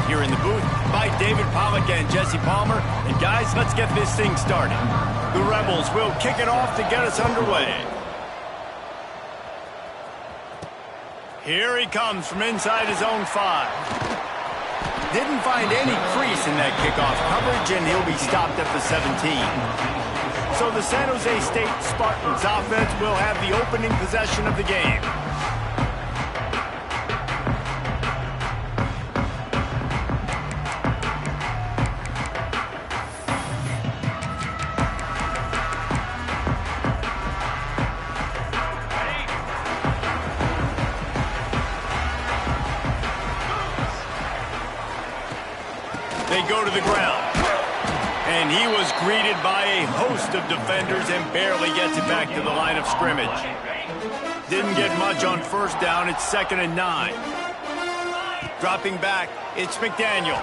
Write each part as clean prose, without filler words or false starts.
here in the booth by David Pollock and Jesse Palmer. And guys, let's get this thing started. The Rebels will kick it off to get us underway. Here he comes from inside his own 5. Didn't find any crease in that kickoff coverage, and he'll be stopped at the 17. So the San Jose State Spartans offense will have the opening possession of the game. They go to the ground. And he was greeted by a host of defenders and barely gets it back to the line of scrimmage. Didn't get much on first down. It's 2nd and 9. Dropping back, it's McDaniel.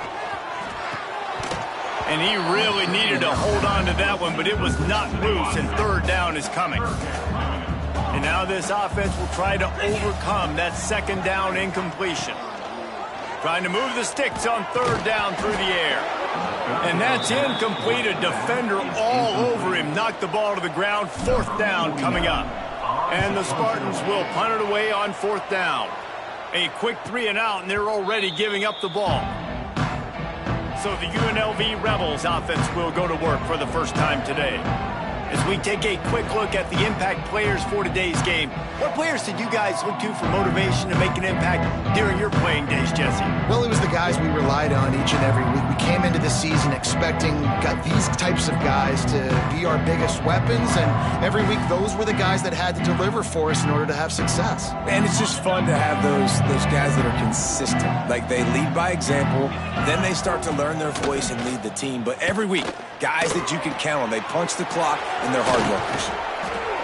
And he really needed to hold on to that one, but it was not loose, and 3rd down is coming. And now this offense will try to overcome that 2nd down incompletion. Trying to move the sticks on 3rd down through the air. And that's incomplete. A defender all over him. Knocked the ball to the ground. 4th down coming up. And the Spartans will punt it away on 4th down. A quick 3 and out, and they're already giving up the ball. So the UNLV Rebels offense will go to work for the first time today. As we take a quick look at the impact players for today's game, what players did you guys look to for motivation to make an impact during your playing days, Jesse? Well, it was the guys we relied on each and every week. We came into the season expecting these types of guys to be our biggest weapons, and every week those were the guys that had to deliver for us in order to have success. And it's just fun to have those guys that are consistent. Like, they lead by example, then they start to learn their voice and lead the team. But every week, guys that you can count on, they punch the clock, and they're hard workers.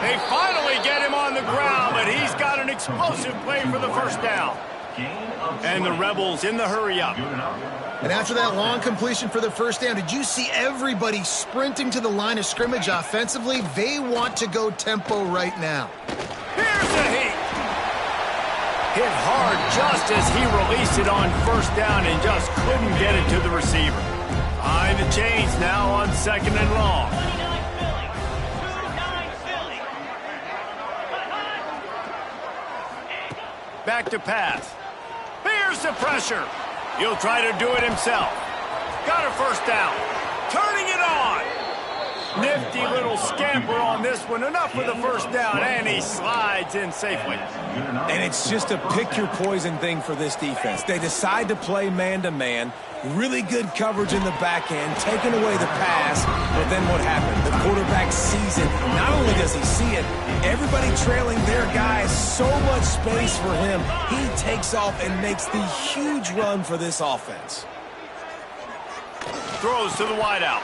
They finally get him on the ground, but he's got an explosive play for the 1st down. And the Rebels in the hurry-up. And after that long completion for the 1st down, did you see everybody sprinting to the line of scrimmage offensively? They want to go tempo right now. Here's the heat. Hit hard just as he released it on 1st down and just couldn't get it to the receiver. Behind the chains now on 2nd and long. Back to pass. Here's the pressure. He'll try to do it himself. Got a 1st down. Turning it on. Nifty little scamper on this one. Enough for the 1st down, and he slides in safely. And it's just a pick-your-poison thing for this defense. They decide to play man-to-man. Really good coverage in the back end, taking away the pass, but then what happened? The quarterback sees it. Not only does he see it, everybody trailing their guy, so much space for him. He takes off and makes the huge run for this offense. Throws to the wideout.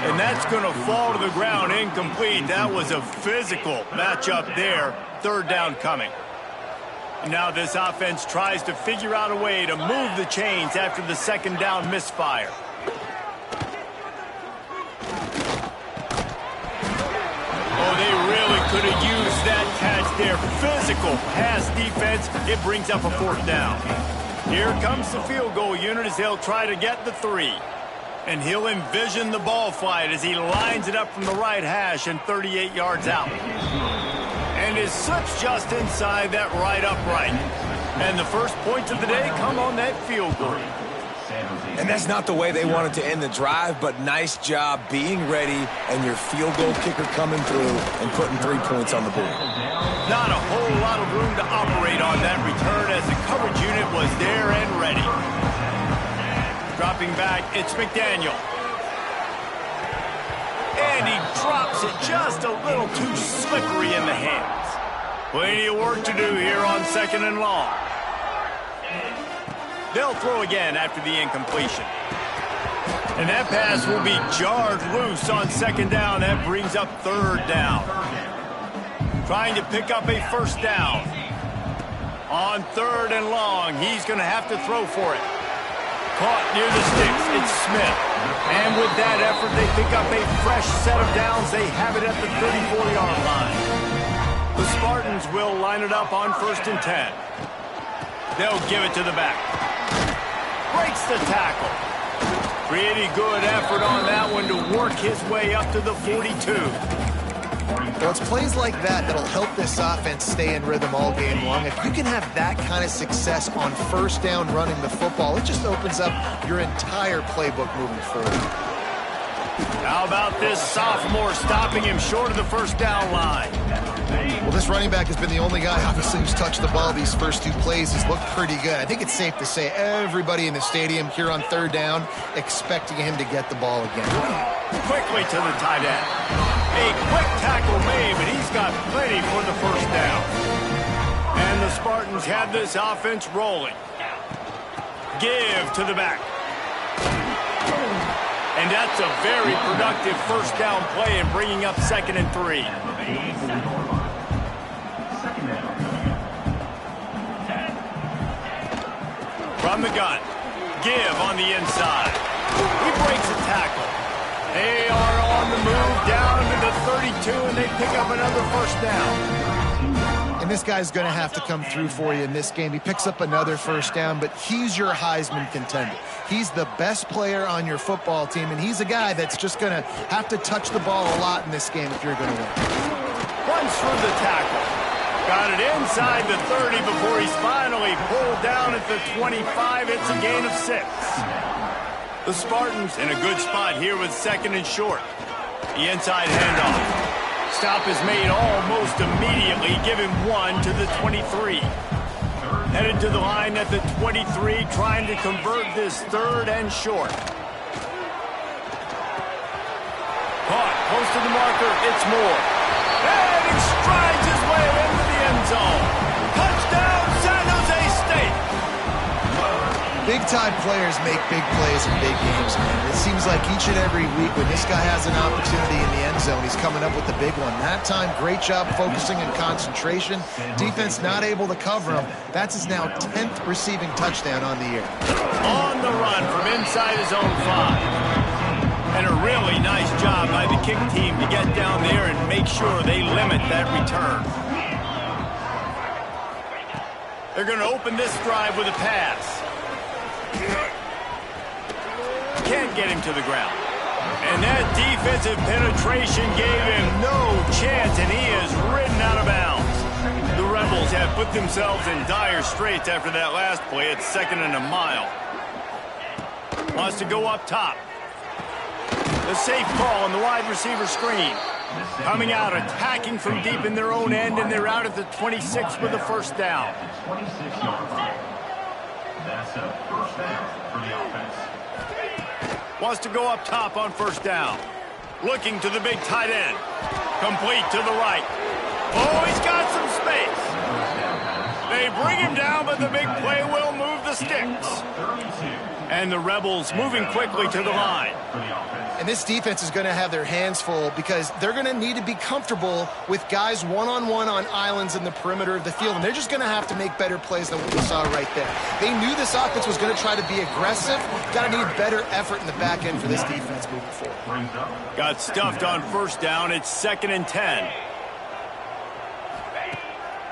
And that's going to fall to the ground incomplete. That was a physical matchup there. 3rd down coming. Now this offense tries to figure out a way to move the chains after the 2nd down misfire. Oh, they really could have used that catch there. Physical pass defense. It brings up a 4th down. Here comes the field goal unit as they'll try to get the 3. And he'll envision the ball flight as he lines it up from the right hash and 38 yards out. And it slips just inside that right upright. And the first points of the day come on that field goal. And that's not the way they wanted to end the drive, but nice job being ready and your field goal kicker coming through and putting 3 points on the board. Not a whole lot of room to operate on that return as the coverage unit was there and ready. Dropping back, it's McDaniel. And he drops it just a little too slippery in the hands. Plenty of work to do here on 2nd and long. They'll throw again after the incompletion. And that pass will be jarred loose on 2nd down. That brings up 3rd down. Trying to pick up a 1st down. On 3rd and long, he's going to have to throw for it. Caught near the sticks, it's Smith. And with that effort, they pick up a fresh set of downs. They have it at the 34-yard line. The Spartans will line it up on 1st and 10. They'll give it to the back. Great the tackle. Pretty good effort on that one to work his way up to the 42. Well, it's plays like that that'll help this offense stay in rhythm all game long. If you can have that kind of success on first down running the football, it just opens up your entire playbook moving forward. How about this sophomore stopping him short of the first down line? Well, this running back has been the only guy, obviously, who's touched the ball these first two plays. He's looked pretty good. I think it's safe to say everybody in the stadium here on third down expecting him to get the ball again. Quickly to the tight end. A quick tackle made, but he's got plenty for the first down. And the Spartans have this offense rolling. Give to the back. And that's a very productive first down play and bringing up 2nd and 3. From the gun. Give on the inside. He breaks a tackle. They are on the move down to the 32, and they pick up another first down. And this guy's going to have to come through for you in this game. He picks up another first down, but he's your Heisman contender. He's the best player on your football team, and he's a guy that's just going to have to touch the ball a lot in this game if you're going to win. Runs through the tackle. Got it inside the 30 before he's finally pulled down at the 25. It's a gain of 6. The Spartans in a good spot here with 2nd and short. The inside handoff. Stop is made almost immediately. Give him 1 to the 23. Headed to the line at the 23, trying to convert this 3rd and short. Caught close to the marker. It's Moore. And he strides his way into the end zone. Touchdown, San Jose State. Big-time players make big plays in big games, man. It seems like each and every week when this guy has an opportunity in the end zone, he's coming up with the big one. That time, great job focusing and concentration. Defense not able to cover him. That's his now 10th receiving touchdown on the year. On the run from inside his own 5. And a really nice job by the kick team to get down there and make sure they limit that return. They're going to open this drive with a pass. Can't get him to the ground. And that defensive penetration gave him no chance, and he is ridden out of bounds. The Rebels have put themselves in dire straits after that last play. It's 2nd and a mile. Wants to go up top. The safe call on the wide receiver screen. Coming out, attacking from deep in their own end, and they're out at the 26 with a first down. 26-yard line. That's a first down for the offense. Wants to go up top on first down. Looking to the big tight end. Complete to the right. Oh, he's got some space. They bring him down, but the big play will move the sticks. And the Rebels moving quickly to the line. And this defense is going to have their hands full because they're going to need to be comfortable with guys one-on-one on islands in the perimeter of the field. And they're just going to have to make better plays than what we saw right there. They knew this offense was going to try to be aggressive. Got to need better effort in the back end for this defense moving forward. Got stuffed on first down. It's 2nd and 10.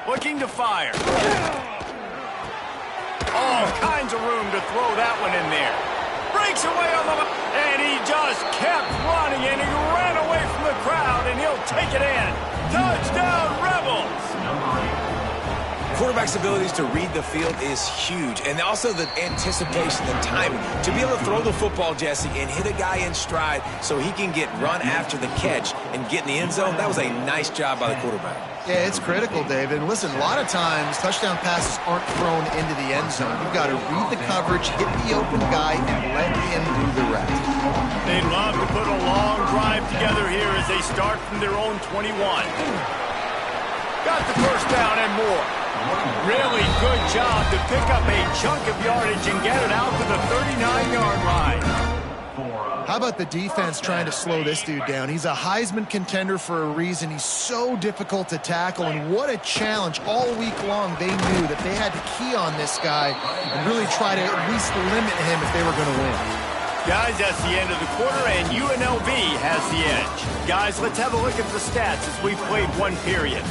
Looking to fire. All kinds of room to throw that one in there. Breaks away on the... And he just kept running, and he ran away from the crowd, and he'll take it in. Touchdown, Rebels! Quarterback's abilities to read the field is huge, and also the anticipation and timing. To be able to throw the football, Jesse, and hit a guy in stride so he can get run after the catch and get in the end zone, that was a nice job by the quarterback. Yeah, it's critical, David. And listen, a lot of times touchdown passes aren't thrown into the end zone. You've got to read the coverage, hit the open guy, and let him do the rest. They'd love to put a long drive together here as they start from their own 21. Got the first down and more. Really good job to pick up a chunk of yardage and get it out to the 39-yard line. How about the defense trying to slow this dude down? He's a Heisman contender for a reason. He's so difficult to tackle, and what a challenge. All week long, they knew that they had to key on this guy and really try to at least limit him if they were going to win. Guys, that's the end of the quarter, and UNLV has the edge. Guys, let's have a look at the stats as we've played one period.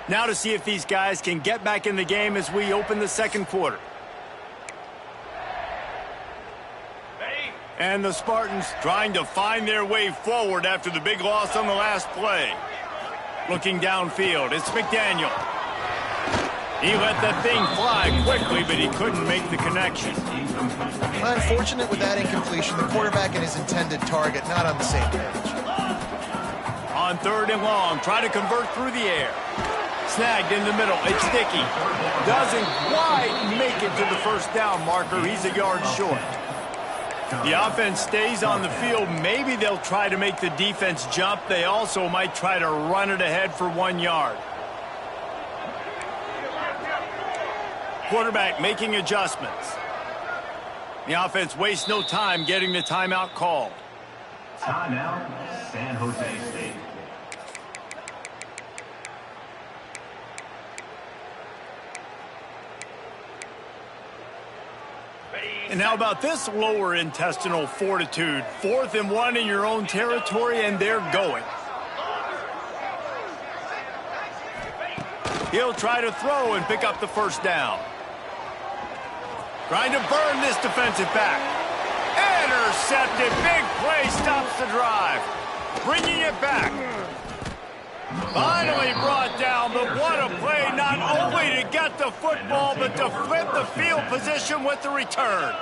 Now to see if these guys can get back in the game as we open the second quarter. And the Spartans trying to find their way forward after the big loss on the last play. Looking downfield, it's McDaniel. He let that thing fly quickly, but he couldn't make the connection. Unfortunate with that incompletion. The quarterback and his intended target not on the same page. On 3rd and long, try to convert through the air. Snagged in the middle, it's Sticky. Doesn't quite make it to the first down marker. He's a yard short. The offense stays on the field. Maybe they'll try to make the defense jump. They also might try to run it ahead for 1 yard. Quarterback making adjustments. The offense wastes no time getting the timeout called. Timeout, San Jose State. And how about this lower intestinal fortitude? 4th and 1 in your own territory, and they're going. He'll try to throw and pick up the first down. Trying to burn this defensive back. Intercepted. Big play stops the drive. Bringing it back. Finally brought down, but what a play, not only to get the football, but to flip the field position with the return.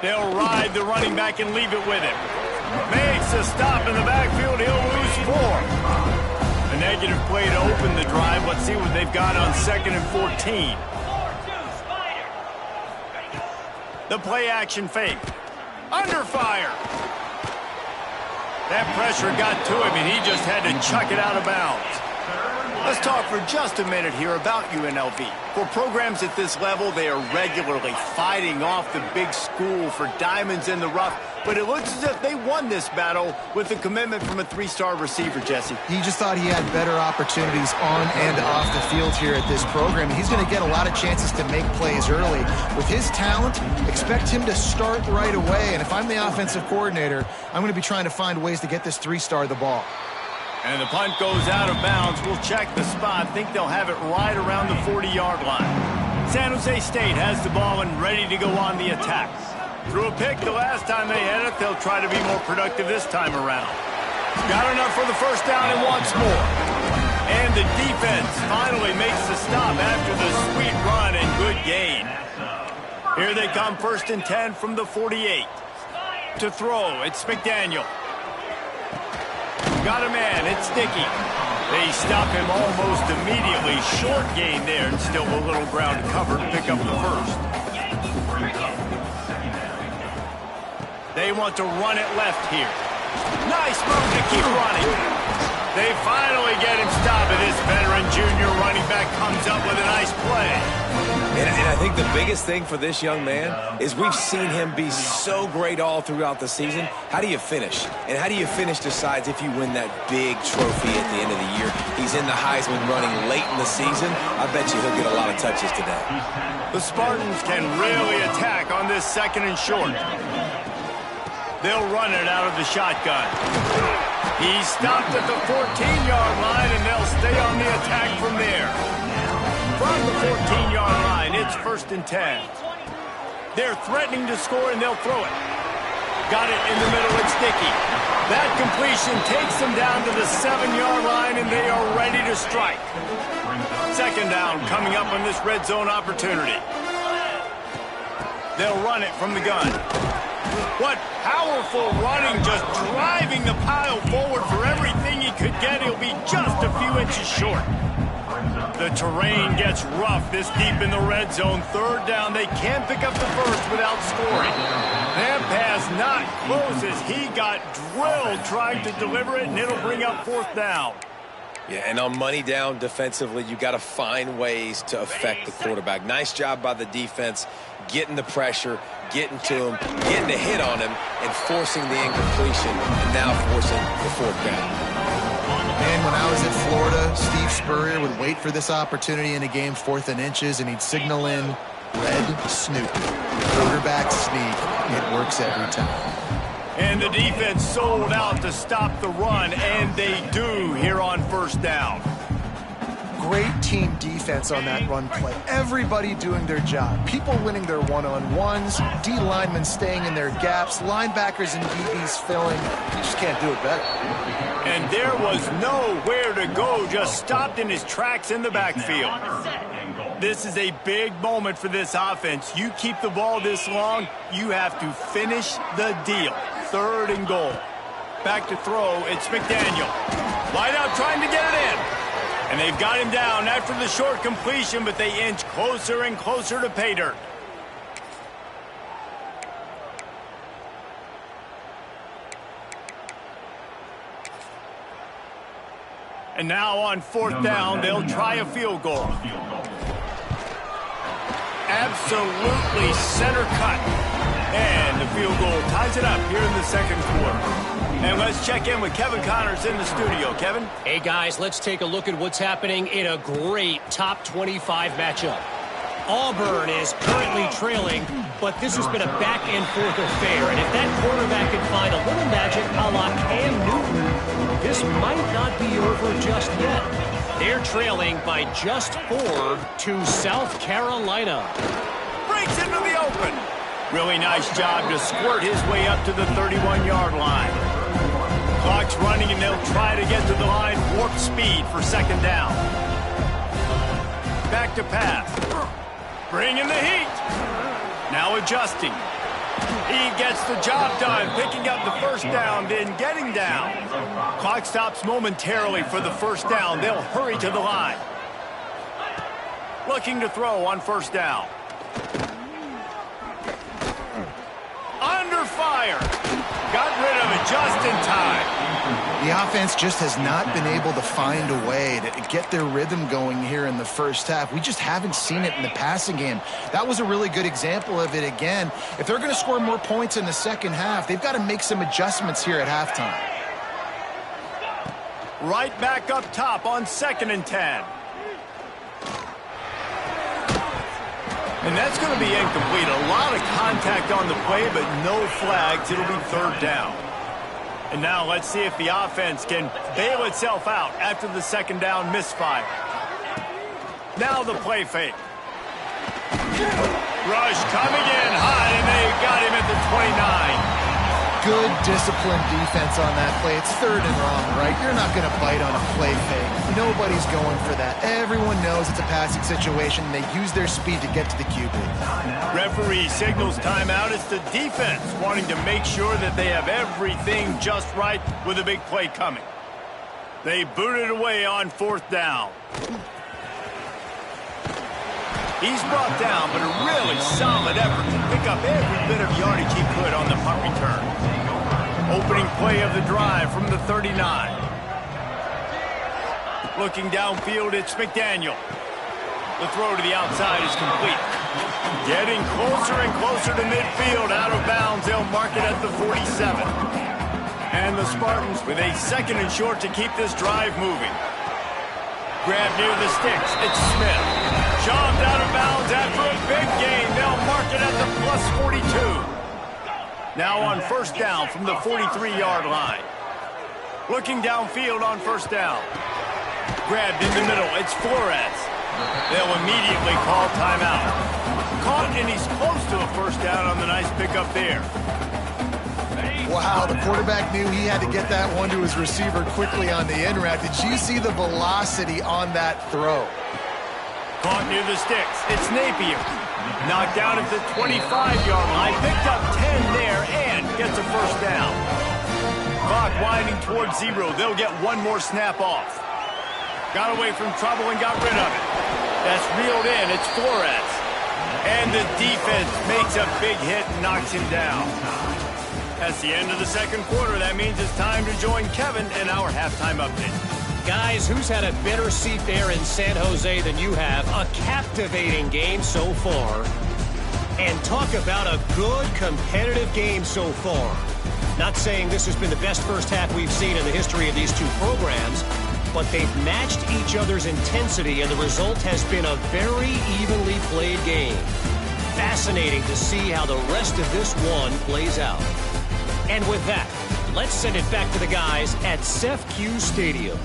They'll ride the running back and leave it with him. Makes a stop in the backfield. He'll lose 4. A negative play to open the drive. Let's see what they've got on 2nd and 14. The play action fake. Under fire. That pressure got to him, and he just had to chuck it out of bounds. Let's talk for just a minute here about UNLV. For programs at this level, they are regularly fighting off the big school for diamonds in the rough, but it looks as if they won this battle with a commitment from a 3-star receiver, Jesse. He just thought he had better opportunities on and off the field here at this program. He's going to get a lot of chances to make plays early. With his talent, expect him to start right away, and if I'm the offensive coordinator, I'm going to be trying to find ways to get this 3-star the ball. And the punt goes out of bounds. We'll check the spot. Think they'll have it right around the 40-yard line. San Jose State has the ball and ready to go on the attack. Threw a pick the last time they had it. They'll try to be more productive this time around. Got enough for the first down and wants more. And the defense finally makes the stop after the sweet run and good gain. Here they come, 1st and 10 from the 48. To throw, it's McDaniel. Got a man, it's Sticky. They stop him almost immediately. Short gain there, and still a little ground covered to pick up the first. They want to run it left here. Nice move to keep running. They finally get him stopped, and this veteran junior running back comes up with a nice play. And I think the biggest thing for this young man is we've seen him be so great all throughout the season. How do you finish? And how do you finish decides if you win that big trophy at the end of the year. He's in the Heisman running late in the season. I bet you he'll get a lot of touches today. The Spartans can really attack on this 2nd and short. They'll run it out of the shotgun. He's stopped at the 14-yard line, and they'll stay on the attack from there. From the 14-yard line, it's 1st and 10. They're threatening to score, and they'll throw it. Got it in the middle, it's Sticky. That completion takes them down to the 7-yard line, and they are ready to strike. 2nd down coming up on this red zone opportunity. They'll run it from the gun. What powerful running, just driving the pile forward for everything he could get. He'll be just a few inches short. The terrain gets rough this deep in the red zone. 3rd down, they can't pick up the first without scoring. That pass not close as he got drilled trying to deliver it, and it'll bring up 4th down. Yeah, and on money down defensively, you got to find ways to affect the quarterback. Nice job by the defense, getting the pressure, getting to him, getting a hit on him, and forcing the incompletion, and now forcing the 4th down. Man, when I was at Florida, Steve Spurrier would wait for this opportunity in a game, 4th and inches, and he'd signal in red snoop, quarterback sneak. It works every time. And the defense sold out to stop the run, and they do here on 1st down. great team defense on that run play. Everybody doing their job. People winning their one-on-ones, D linemen staying in their gaps, linebackers and DBs filling. You just can't do it better. And there was nowhere to go, just stopped in his tracks in the backfield. This is a big moment for this offense. You keep the ball this long, you have to finish the deal. 3rd and goal. Back to throw, it's McDaniel. Wide out trying to get it in. And they've got him down after the short completion, but they inch closer and closer to pay dirt. And now on 4th down, they'll try a field goal. Absolutely center cut. And the field goal ties it up here in the 2nd quarter. And let's check in with Kevin Connors in the studio. Kevin? Hey, guys, let's take a look at what's happening in a great top 25 matchup. Auburn is currently trailing, but this has been a back-and-forth affair. And if that quarterback can find a little magic a la Cam Newton, this might not be over just yet. They're trailing by just 4 to South Carolina. Breaks into the open. Really nice job to squirt his way up to the 31-yard line. Clock's running, and they'll try to get to the line warp speed for 2nd down. Back to pass. Bringing the heat. Now adjusting. He gets the job done, picking up the 1st down, then getting down. Clock stops momentarily for the 1st down. They'll hurry to the line. Looking to throw on 1st down. Under fire. Got rid of it just in time. The offense just has not been able to find a way to get their rhythm going here in the 1st half. We just haven't seen it in the passing game. That was a really good example of it again. If they're going to score more points in the 2nd half, they've got to make some adjustments here at halftime. Right back up top on 2nd and 10. And that's going to be incomplete. A lot of contact on the play, but no flags. It'll be 3rd down. And now let's see if the offense can bail itself out after the 2nd down misfire. Now the play fake. Rush coming in high, and they got him at the 29. Good disciplined defense on that play. It's 3rd and long, right? You're not going to bite on a play fake. Nobody's going for that. Everyone knows it's a passing situation. They use their speed to get to the QB. Referee signals timeout. It's the defense wanting to make sure that they have everything just right with a big play coming. They boot it away on 4th down. He's brought down, but a really solid effort to pick up every bit of yardage he could on the punt return. Opening play of the drive from the 39. Looking downfield, it's McDaniel. The throw to the outside is complete. Getting closer and closer to midfield, out of bounds. They'll mark it at the 47. And the Spartans with a 2nd and short to keep this drive moving. Grab near the sticks. It's Smith. Shoved out of bounds after a big gain. They'll mark it at the plus 42. Now on 1st down from the 43-yard line. Looking downfield on 1st down. Grabbed in the middle. It's Flores. They'll immediately call timeout. Caught, and he's close to a 1st down on the nice pickup there. Wow, the quarterback knew he had to get that one to his receiver quickly on the in route. Did you see the velocity on that throw? Caught near the sticks. It's Napier. Knocked down at the 25-yard line. Picked up 10 there and gets a 1st down. Clock winding towards 0. They'll get one more snap off. Got away from trouble and got rid of it. That's reeled in. It's Flores. And the defense makes a big hit and knocks him down. That's the end of the 2nd quarter. That means it's time to join Kevin in our halftime update. Guys, who's had a better seat there in San Jose than you have? A captivating game so far. And talk about a good competitive game so far. Not saying this has been the best 1st half we've seen in the history of these two programs, but they've matched each other's intensity, and the result has been a very evenly played game. Fascinating to see how the rest of this one plays out. And with that, let's send it back to the guys at CEF Q Stadium.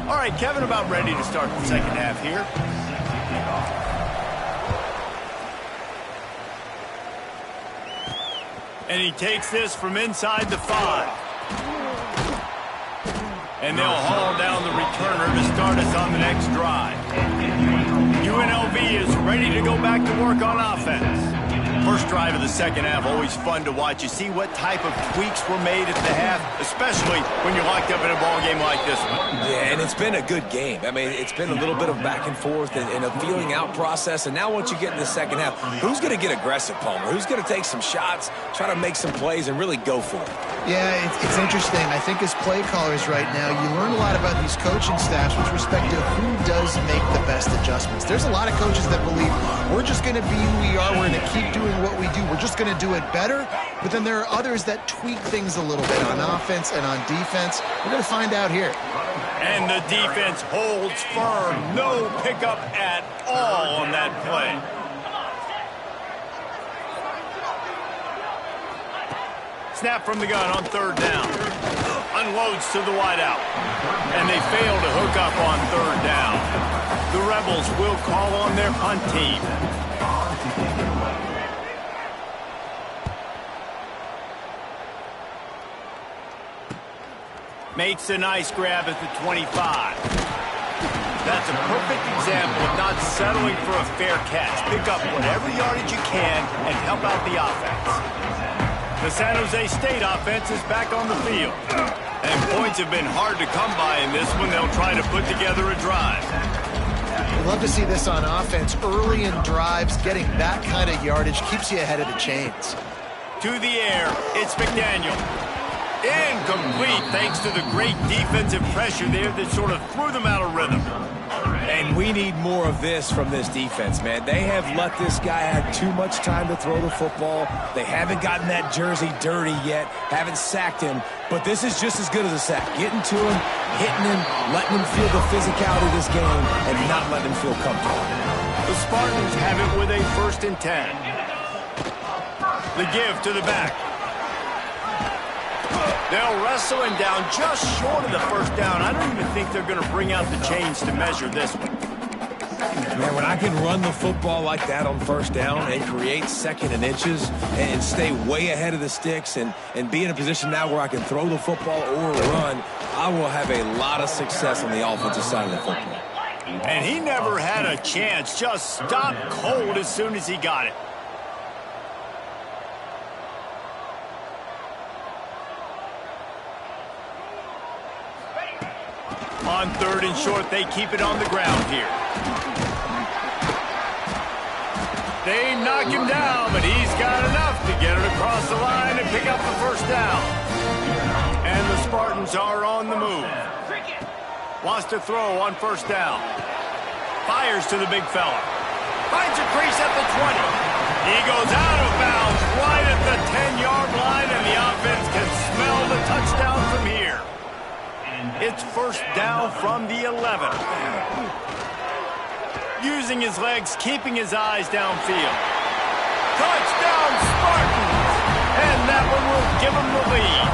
All right, Kevin, about ready to start the second half here. And he takes this from inside the 5. And they'll haul down the returner to start us on the next drive. UNLV is ready to go back to work on offense. First drive of the second half, always fun to watch. You see what type of tweaks were made at the half, especially when you're locked up in a ball game like this one. Yeah, and it's been a good game. I mean, it's been a little bit of back and forth and a feeling out process. And now once you get in the second half, who's going to get aggressive, Palmer? Who's going to take some shots, try to make some plays, and really go for it? Yeah, it's interesting. I think as play callers right now, you learn a lot about these coaching staffs with respect to who does make the best adjustments. There's a lot of coaches that believe we're just going to be who we are. We're going to keep doing what we do. We're just going to do it better. But then there are others that tweak things a little bit on offense and on defense. We're going to find out here. And the defense holds firm. No pickup at all on that play. Snap from the gun on third down. Unloads to the wideout. And they fail to hook up on third down. The Rebels will call on their punt team. Makes a nice grab at the 25. That's a perfect example of not settling for a fair catch. Pick up whatever yardage you can and help out the offense. The San Jose State offense is back on the field. And points have been hard to come by in this one. They'll try to put together a drive. I'd love to see this on offense. Early in drives, getting that kind of yardage keeps you ahead of the chains. To the air, it's McDaniel. Incomplete thanks to the great defensive pressure there that sort of threw them out of rhythm. And we need more of this from this defense, man. They have let this guy have too much time to throw the football. They haven't gotten that jersey dirty yet, haven't sacked him. But this is just as good as a sack. Getting to him, hitting him, letting him feel the physicality of this game, and not letting him feel comfortable. The Spartans have it with a 1st and 10. The give to the back. They'll wrestle him down just short of the first down. I don't even think they're going to bring out the chains to measure this one. Man, when I can run the football like that on first down and create 2nd and inches and stay way ahead of the sticks and be in a position now where I can throw the football or run, I will have a lot of success on the offensive side of the football. And he never had a chance. Just stopped cold as soon as he got it. On 3rd and short, they keep it on the ground here. They knock him down, but he's got enough to get it across the line and pick up the first down. And the Spartans are on the move. Wants to throw on first down. Fires to the big fella. Finds a crease at the 20. He goes out of bounds right at the 10-yard line, and the offense can smell the touchdown from here. It's first down from the 11. Using his legs, keeping his eyes downfield. Touchdown, Spartans! And that one will give him the lead.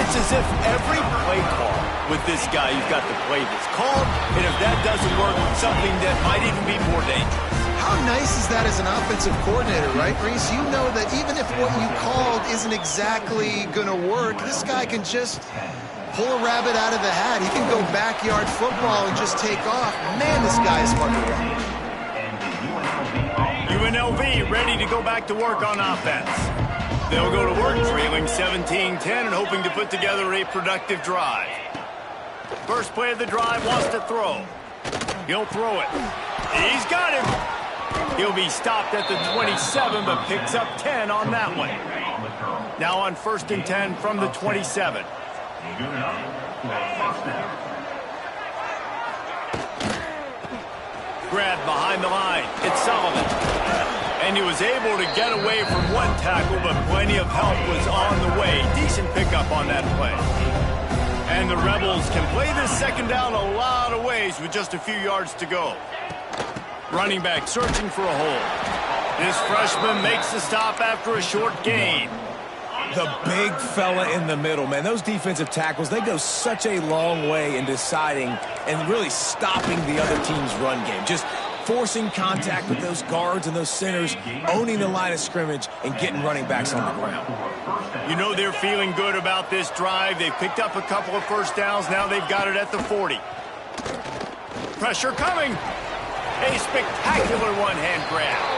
It's as if every play call with this guy, you've got the play that's called, and if that doesn't work, something that might even be more dangerous. How nice is that as an offensive coordinator, right, Reese? You know that even if what you called isn't exactly going to work, this guy can just pull a rabbit out of the hat. He can go backyard football and just take off. Man, this guy is hard to run. UNLV ready to go back to work on offense. They'll go to work trailing 17-10 and hoping to put together a productive drive. First play of the drive, wants to throw. He'll throw it. He's got him. He'll be stopped at the 27, but picks up 10 on that one. Now on 1st and 10 from the 27. Grabbed behind the line. It's Sullivan. And he was able to get away from one tackle, but plenty of help was on the way. Decent pickup on that play. And the Rebels can play this second down a lot of ways with just a few yards to go. Running back searching for a hole. This freshman makes the stop after a short gain. The big fella in the middle, man. Those defensive tackles, they go such a long way in deciding and really stopping the other team's run game. Just forcing contact with those guards and those centers, owning the line of scrimmage, and getting running backs on the ground. You know they're feeling good about this drive. They've picked up a couple of first downs. Now they've got it at the 40. Pressure coming. A spectacular one-hand grab.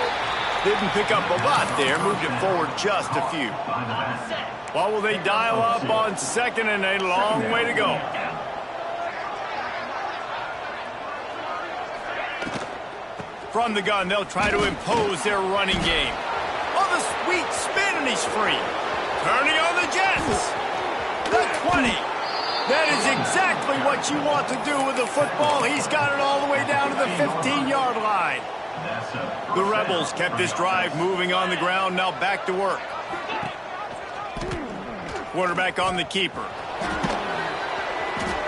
Didn't pick up a lot there. Moved it forward just a few. What will they dial up on second and a long way to go? From the gun, they'll try to impose their running game. Oh, the sweet spin, and he's free. Turning on the Jets. The 20. That is exactly what you want to do with the football. He's got it all the way down to the 15-yard line. The Rebels kept this drive moving on the ground. Now back to work. Quarterback on the keeper.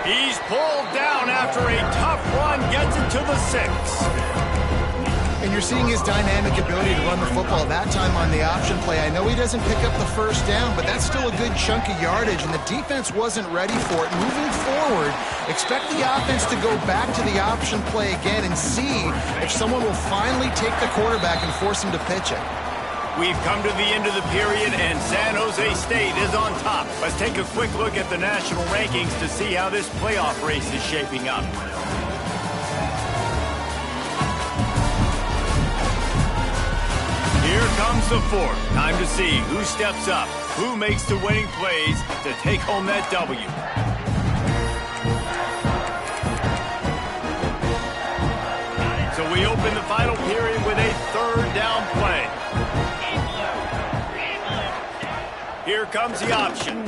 He's pulled down after a tough run. Gets it to the 6. And you're seeing his dynamic ability to run the football. That time on the option play, I know he doesn't pick up the first down, but that's still a good chunk of yardage, and the defense wasn't ready for it. Moving forward, expect the offense to go back to the option play again and see if someone will finally take the quarterback and force him to pitch it. We've come to the end of the period, and San Jose State is on top. Let's take a quick look at the national rankings to see how this playoff race is shaping up. Here comes the fourth. Time to see who steps up, who makes the winning plays to take home that W. So we open the final period with a third down play. Here comes the option.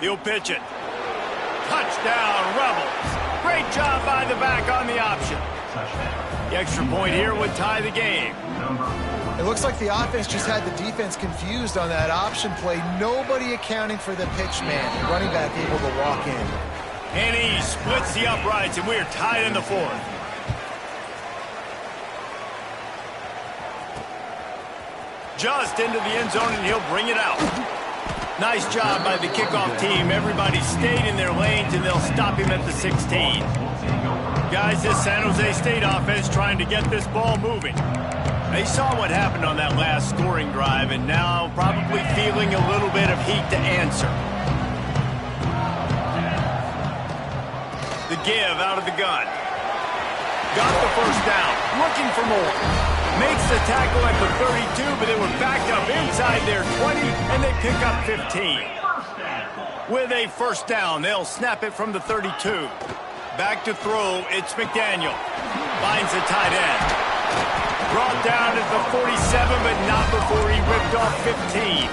He'll pitch it. Touchdown, Rebels. Great job by the back on the option. The extra point here would tie the game. It looks like the offense just had the defense confused on that option play. Nobody accounting for the pitch man. The running back able to walk in. And he splits the uprights, and we're tied in the fourth. Just into the end zone, and he'll bring it out. Nice job by the kickoff team. Everybody stayed in their lanes, and they'll stop him at the 16. Guys, this San Jose State offense trying to get this ball moving. They saw what happened on that last scoring drive, and now probably feeling a little bit of heat to answer. The give out of the gun. Got the first down. Looking for more. Makes the tackle at the 32, but they were backed up inside their 20, and they pick up 15. With a first down, they'll snap it from the 32. Back to throw, it's McDaniel. Finds the tight end. Brought down at the 47, but not before he ripped off 15.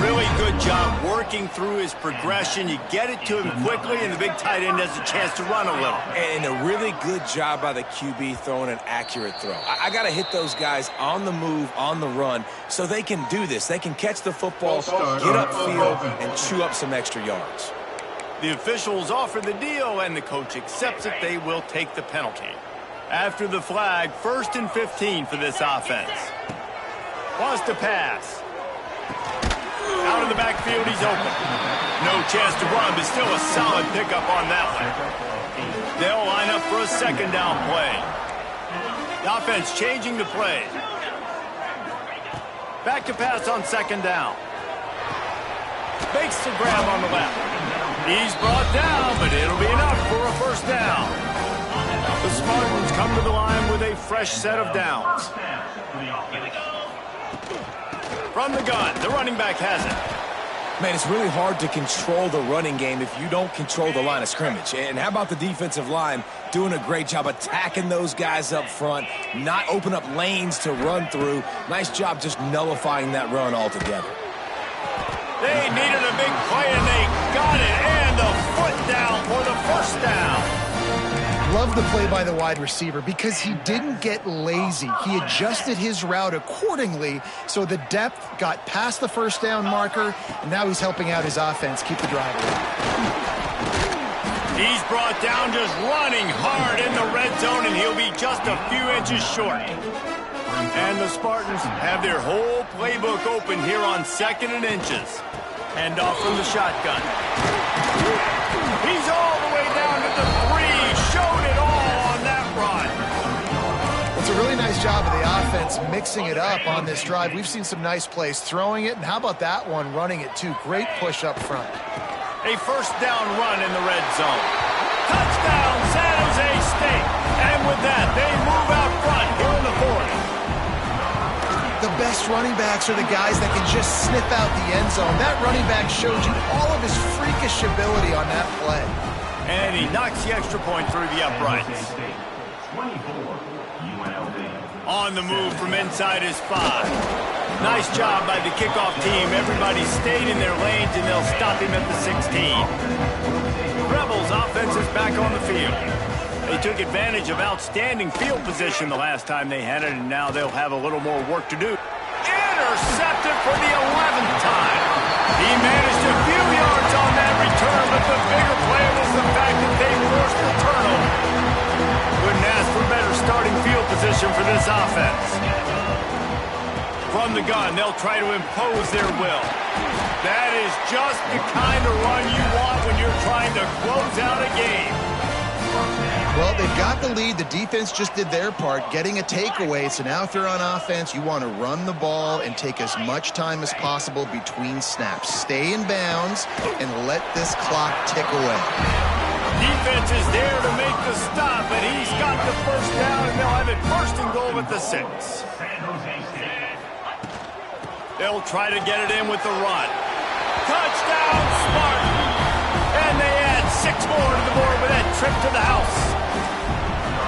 Really good job working through his progression. You get it to him quickly, and the big tight end has a chance to run a little. And a really good job by the QB throwing an accurate throw. I got to hit those guys on the move, on the run, so they can do this. They can catch the football, get upfield, and chew up some extra yards. The officials offer the deal, and the coach accepts it. They will take the penalty. After the flag, 1st and 15 for this offense. Wants to pass. Out of the backfield, he's open. No chance to run, but still a solid pickup on that one. They'll line up for a second down play. The offense changing the play. Back to pass on second down. Makes the grab on the left. He's brought down, but it'll be enough for a first down. The Spartans come to the line with a fresh set of downs. From the gun, the running back has it. Man, it's really hard to control the running game if you don't control the line of scrimmage. And how about the defensive line doing a great job attacking those guys up front, not open up lanes to run through. Nice job just nullifying that run altogether. They needed a big play, and they got it. And the foot down for the first down. Love the play by the wide receiver because he didn't get lazy. He adjusted his route accordingly, so the depth got past the first down marker, and now he's helping out his offense keep the drive alive. He's brought down just running hard in the red zone, and he'll be just a few inches short. And the Spartans have their whole playbook open here on 2nd and inches. Hand off from the shotgun. He's all the way down to the 3. Showed it all on that run. It's a really nice job of the offense mixing it up on this drive. We've seen some nice plays throwing it, and how about that one running it too? Great push up front. A first down run in the red zone. Touchdown, San Jose State. And with that, they move out front here in the 40. The best running backs are the guys that can just sniff out the end zone. That running back showed you all of his freakish ability on that play. And he knocks the extra point through the uprights. 24, UNLV. On the move from inside his 5. Nice job by the kickoff team. Everybody stayed in their lanes, and they'll stop him at the 16. Rebels offense is back on the field. They took advantage of outstanding field position the last time they had it, and now they'll have a little more work to do. Intercepted for the 11th time. He managed a few yards on that return, but the bigger play was the fact that they forced the turnover. Couldn't ask for better starting field position for this offense. From the gun, they'll try to impose their will. That is just the kind of run you want when you're trying to close out a game. Well, they've got the lead. The defense just did their part, getting a takeaway. So now if you're on offense, you want to run the ball and take as much time as possible between snaps. Stay in bounds and let this clock tick away. Defense is there to make the stop, and he's got the first down, and they'll have it first and goal at the 6. They'll try to get it in with the run. Touchdown, Spartan! And they add 6 more to the board with that trip to the house.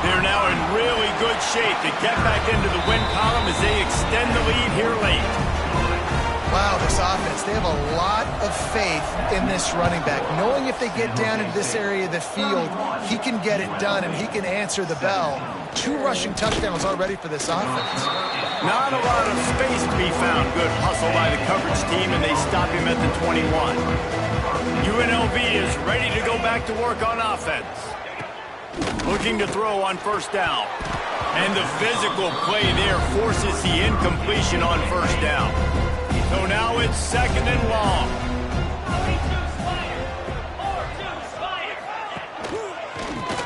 They're now in really good shape to get back into the win column as they extend the lead here late. Wow, this offense, they have a lot of faith in this running back. Knowing if they get down into this area of the field, he can get it done and he can answer the bell. 2 rushing touchdowns already for this offense. Not a lot of space to be found. Good hustle by the coverage team, and they stop him at the 21. UNLV is ready to go back to work on offense. Looking to throw on first down. And the physical play there forces the incompletion on first down. So now it's 2nd and long.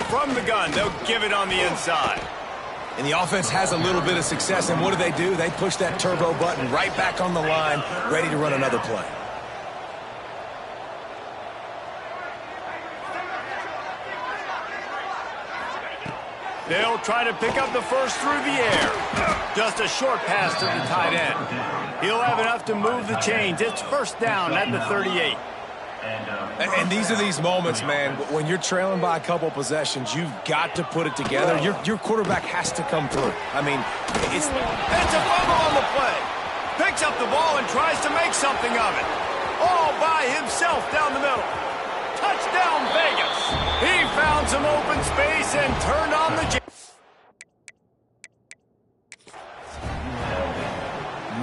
From the gun, they'll give it on the inside. And the offense has a little bit of success, and what do? They push that turbo button right back on the line, ready to run another play. They'll try to pick up the first through the air. Just a short pass to the tight end. He'll have enough to move the chains. It's first down at the 38. And these are these moments, man, when you're trailing by a couple possessions, you've got to put it together. Your quarterback has to come through. I mean, it's a fumble on the play. Picks up the ball and tries to make something of it. All by himself down the middle. Touchdown, Vegas. He found some open space and turned on the jam.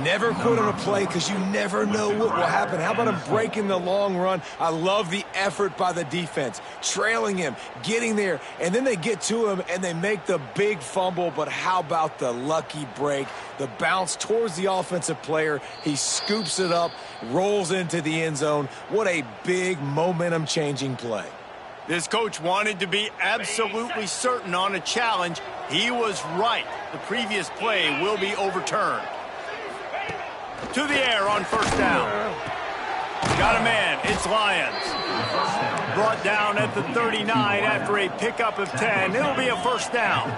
Never quit on a play because you never know what will happen. How about him breaking the long run? I love the effort by the defense. Trailing him, getting there, and then they get to him and they make the big fumble. But how about the lucky break? The bounce towards the offensive player. He scoops it up, rolls into the end zone. What a big momentum-changing play. This coach wanted to be absolutely certain on a challenge. He was right. The previous play will be overturned. To the air on first down. Got a man. It's Lions. Brought down at the 39 after a pickup of 10. It'll be a first down.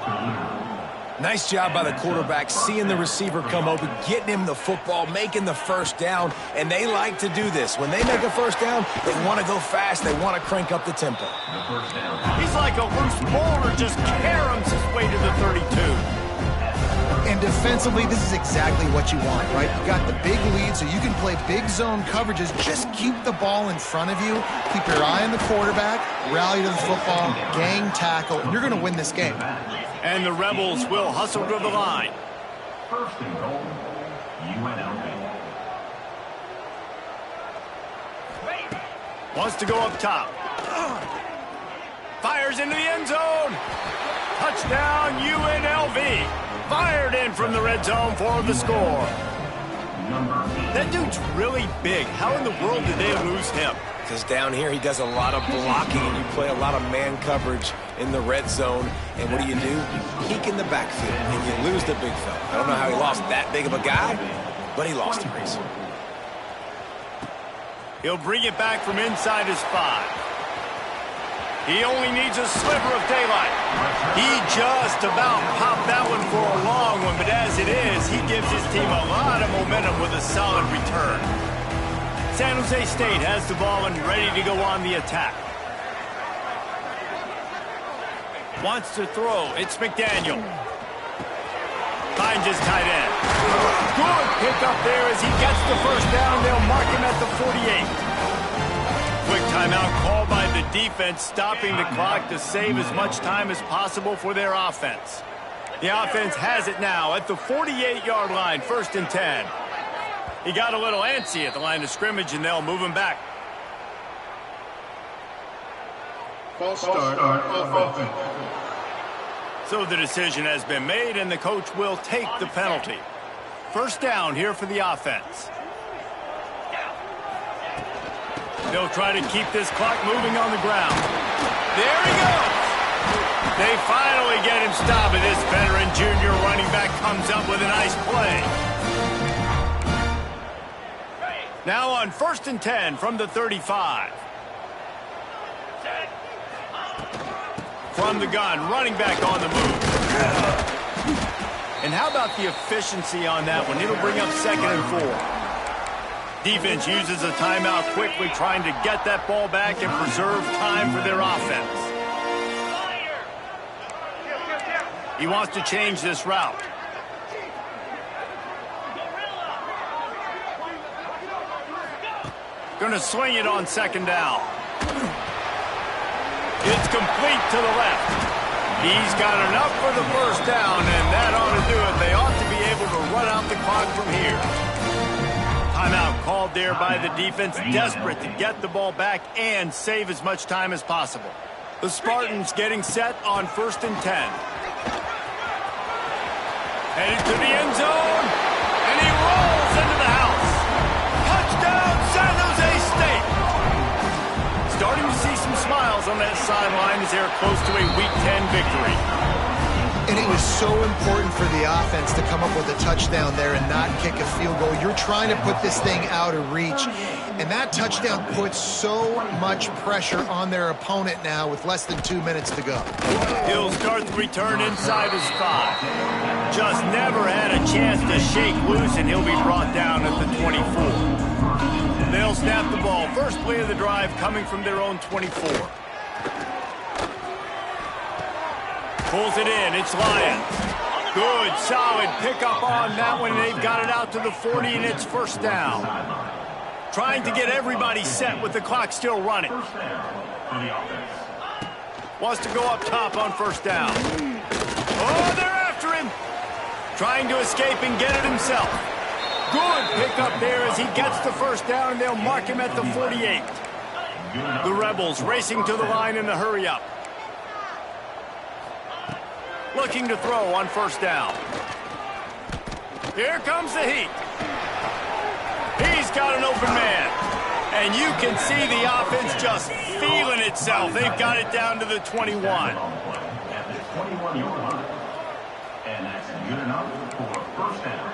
Nice job by the quarterback, seeing the receiver come open, getting him the football, making the first down, and they like to do this. When they make a first down, they want to go fast. They want to crank up the tempo. He's like a loose boulder, just caroms his way to the 32. And defensively, this is exactly what you want, right? You got the big lead, so you can play big zone coverages. Just keep the ball in front of you. Keep your eye on the quarterback. Rally to the football. Gang tackle. And you're going to win this game. And the Rebels will hustle to the line. First and goal, UNLV. Wants to go up top. Fires into the end zone. Touchdown, UNLV. Fired in from the red zone for the score. That dude's really big. How in the world did they lose him? Because down here he does a lot of blocking, and you play a lot of man coverage in the red zone. And what do? Peek in the backfield, and you lose the big fella. I don't know how he lost that big of a guy, but he lost him, Reese. He'll bring it back from inside his 5. He only needs a sliver of daylight. He just about popped that one for a long one, but as it is, he gives his team a lot of momentum with a solid return. San Jose State has the ball and ready to go on the attack. Wants to throw. It's McDaniel. Finds his tight end. Good pickup there as he gets the first down. They'll mark him at the 48. Quick timeout called by the defense, stopping the clock to save as much time as possible for their offense. The offense has it now at the 48-yard line, 1st and 10. He got a little antsy at the line of scrimmage, and they'll move him back. False start of offense. So the decision has been made, and the coach will take the penalty. 1st down here for the offense. They'll try to keep this clock moving on the ground. There he goes. They finally get him stopped, and this veteran junior running back comes up with a nice play. Now on 1st and 10 from the 35. From the gun, running back on the move. And how about the efficiency on that one? It'll bring up 2nd and 4. Defense uses a timeout quickly, trying to get that ball back and preserve time for their offense. He wants to change this route. Going to swing it on 2nd down. It's complete to the left. He's got enough for the 1st down, and that ought to do it. They ought to be able to run out the clock from here. Timeout called there by the defense, desperate to get the ball back and save as much time as possible. The Spartans getting set on 1st and 10. Headed to the end zone, and he rolls into the house. Touchdown, San Jose State. Starting to see some smiles on that sideline as they're close to a Week 10 victory. And it was so important for the offense to come up with a touchdown there and not kick a field goal. You're trying to put this thing out of reach, and that touchdown puts so much pressure on their opponent now with less than 2 minutes to go. He'll start the return inside his 5. Just never had a chance to shake loose, and he'll be brought down at the 24. They'll snap the ball. First play of the drive coming from their own 24. Pulls it in. It's Lyons. Good, solid pickup on that one. They've got it out to the 40, and it's 1st down. Trying to get everybody set with the clock still running. Wants to go up top on 1st down. Oh, they're after him. Trying to escape and get it himself. Good pickup there as he gets the 1st down, and they'll mark him at the 48. The Rebels racing to the line in the hurry-up. Looking to throw on 1st down. Here comes the heat. He's got an open man. And you can see the offense just feeling itself. They've got it down to the 21. At the 21-yard line. And that's good enough for 1st down.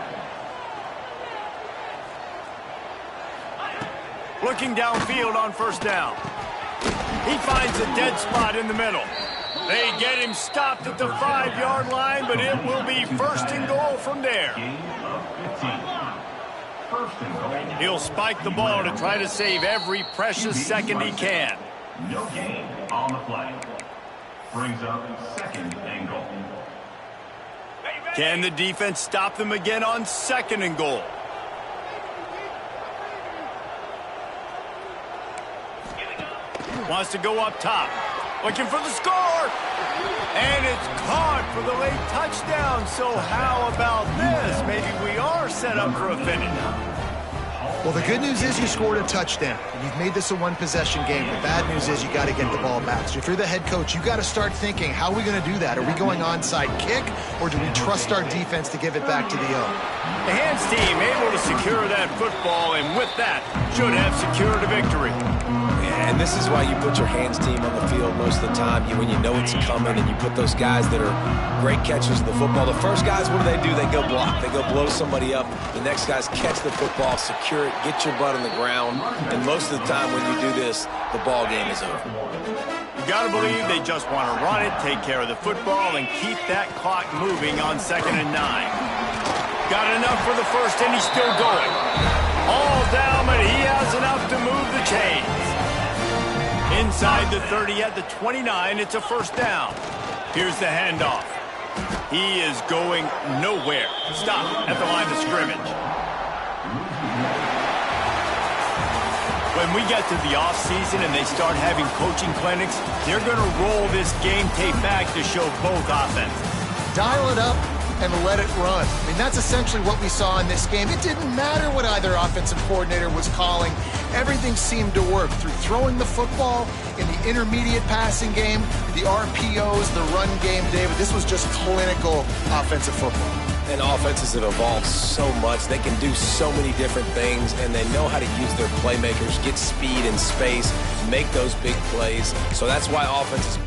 Looking downfield on 1st down. He finds a dead spot in the middle. They get him stopped at the 5-yard line, but it will be 1st and goal from there. He'll spike the ball to try to save every precious second he can. No gain on the play. Brings up 2nd and goal. Can the defense stop them again on 2nd and goal? Wants to go up top. Looking for the score. And it's caught for the late touchdown. So how about this? Maybe we are set up for a finish. Well, the good news is you scored a touchdown. You've made this a one-possession game. The bad news is you got to get the ball back. So if you're the head coach, you got to start thinking, how are we going to do that? Are we going onside kick, or do we trust our defense to give it back to the O? The hands team able to secure that football, and with that, should have secured a victory. And this is why you put your hands team on the field most of the time. When you know it's coming, and you put those guys that are great catchers of the football. The first guys, what do? They go block. They go blow somebody up. The next guys catch the football, secure it, get your butt on the ground. And most of the time when you do this, the ball game is over. You got to believe they just want to run it, take care of the football, and keep that clock moving on 2nd and 9. Got enough for the first, and he's still going. All down, but he has enough to move the chains. Inside the 30 at the 29, it's a first down. Here's the handoff. He is going nowhere. Stop at the line of scrimmage. When we get to the offseason and they start having coaching clinics, they're going to roll this game tape back to show both offenses. Dial it up and let it run. I mean, that's essentially what we saw in this game. It didn't matter what either offensive coordinator was calling. Everything seemed to work through throwing the football, in the intermediate passing game, the RPOs, the run game, David. This was just clinical offensive football. And offenses have evolved so much. They can do so many different things, and they know how to use their playmakers, get speed and space, make those big plays. So that's why offenses